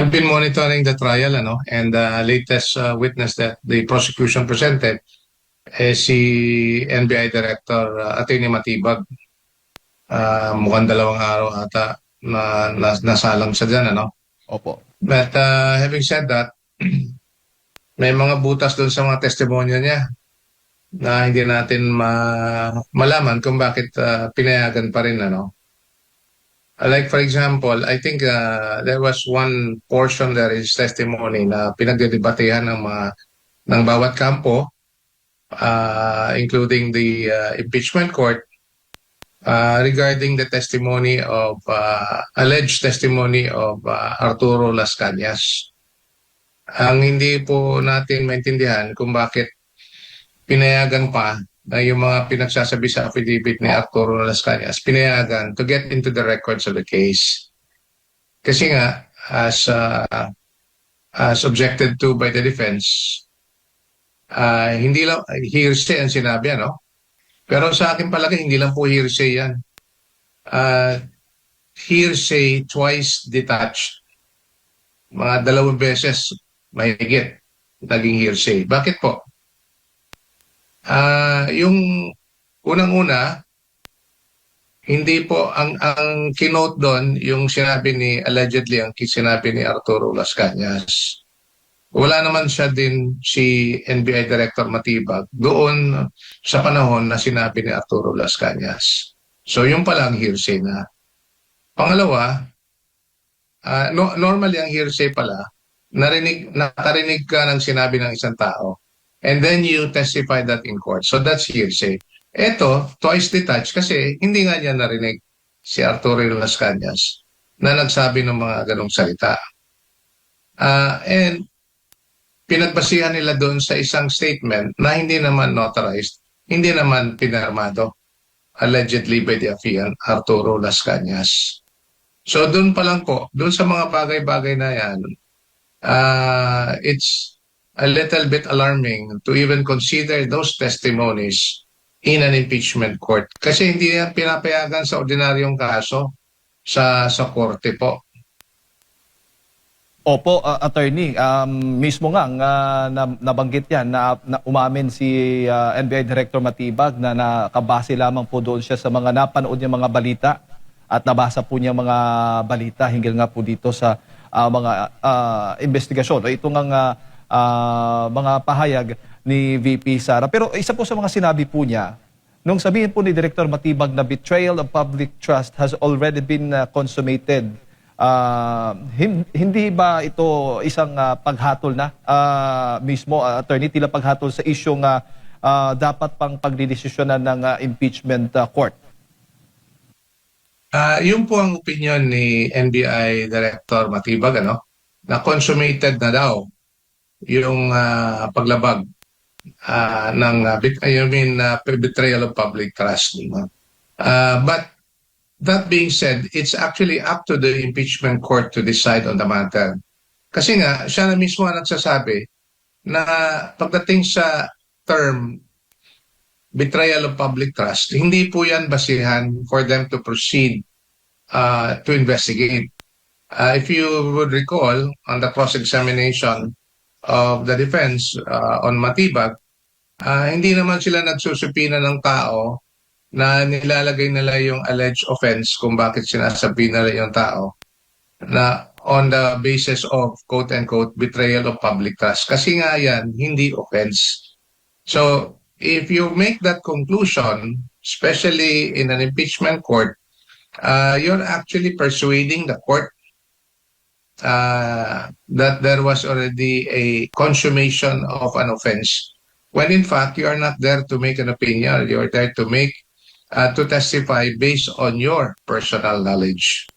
I've been monitoring the trial, and the latest witness that the prosecution presented si NBI Director Atty. Matibag. Mukhang 2 araw ata nasalang siya dyan, Opo. But having said that, may mga butas doon sa mga testimonya niya na hindi natin malaman kung bakit pinayagan pa rin, Like for example, I think there was one portion there is testimony na pinagdedebatehan ng bawat kampo, including the impeachment court, regarding the testimony of alleged testimony of Arturo Las Cañas. Ang hindi po natin maintindihan kung bakit pinayagan pa na yung mga pinagsasabi sa affidavit ni Arturo Las Cañas, pinayagan to get into the records of the case. Kasi nga, as objected to by the defense, hindi lang hearsay ang sinabi, Pero sa akin palagi, hindi lang po hearsay yan. Hearsay twice detached. Mga 2 beses mahigit naging hearsay. Bakit po? Yung unang-una, hindi po ang kinote doon yung sinabi ni allegedly ang sinabi ni Arturo Las Cañas. Wala naman siya din si NBI Director Matibag doon sa panahon na sinabi ni Arturo Las Cañas. So yung palang hearsay na. Pangalawa, normally ang hearsay pala, nakarinig ka ng sinabi ng isang tao. And then you testify that in court. So that's hearsay. Ito, twice detached kasi hindi nga niya narinig si Arturo Las Cañas na nagsabi ng mga ganong salita. And pinagbasihan nila doon sa isang statement na hindi naman notarized, hindi naman pinarmado, allegedly by the affiant Arturo Las Cañas. So doon pa lang po, doon sa mga bagay-bagay na yan, it's a little bit alarming to even consider those testimonies in an impeachment court. Kasi hindi yan pinapayagan sa ordinaryong kaso sa korte po. Opo, attorney, mismo nga nabanggit yan na umamin si NBI Director Matibag na nakabase lamang po doon siya sa mga napanood niya mga balita at nabasa po niya mga balita hinggil nga po dito sa mga investigasyon o ito nga mga pahayag ni VP Sara. Pero isa po sa mga sinabi po niya, nung sabihin po ni Director Matibag na betrayal of public trust has already been consummated, hindi ba ito isang paghatol na mismo, attorney, tila paghatol sa isyong dapat pang pagdidesisyonan ng impeachment court? Yun po ang opinion ni NBI Director Matibag, na consummated na daw yung paglabag ng betrayal of public trust. But that being said, it's actually up to the impeachment court to decide on the matter. Kasi nga, siya na mismo ang nagsasabi na pagdating sa term betrayal of public trust, hindi po yan basihan for them to proceed to investigate. If you would recall, on the cross-examination of the defense on Matibag, hindi naman sila nagsusupina ng tao na nilalagay nila yung alleged offense kung bakit sinasabi nila yung tao na on the basis of quote-unquote betrayal of public trust. Kasi nga yan, hindi offense. So, if you make that conclusion, especially in an impeachment court, you're actually persuading the court that there was already a consummation of an offense, when in fact you are not there to make an opinion. You are there to testify based on your personal knowledge.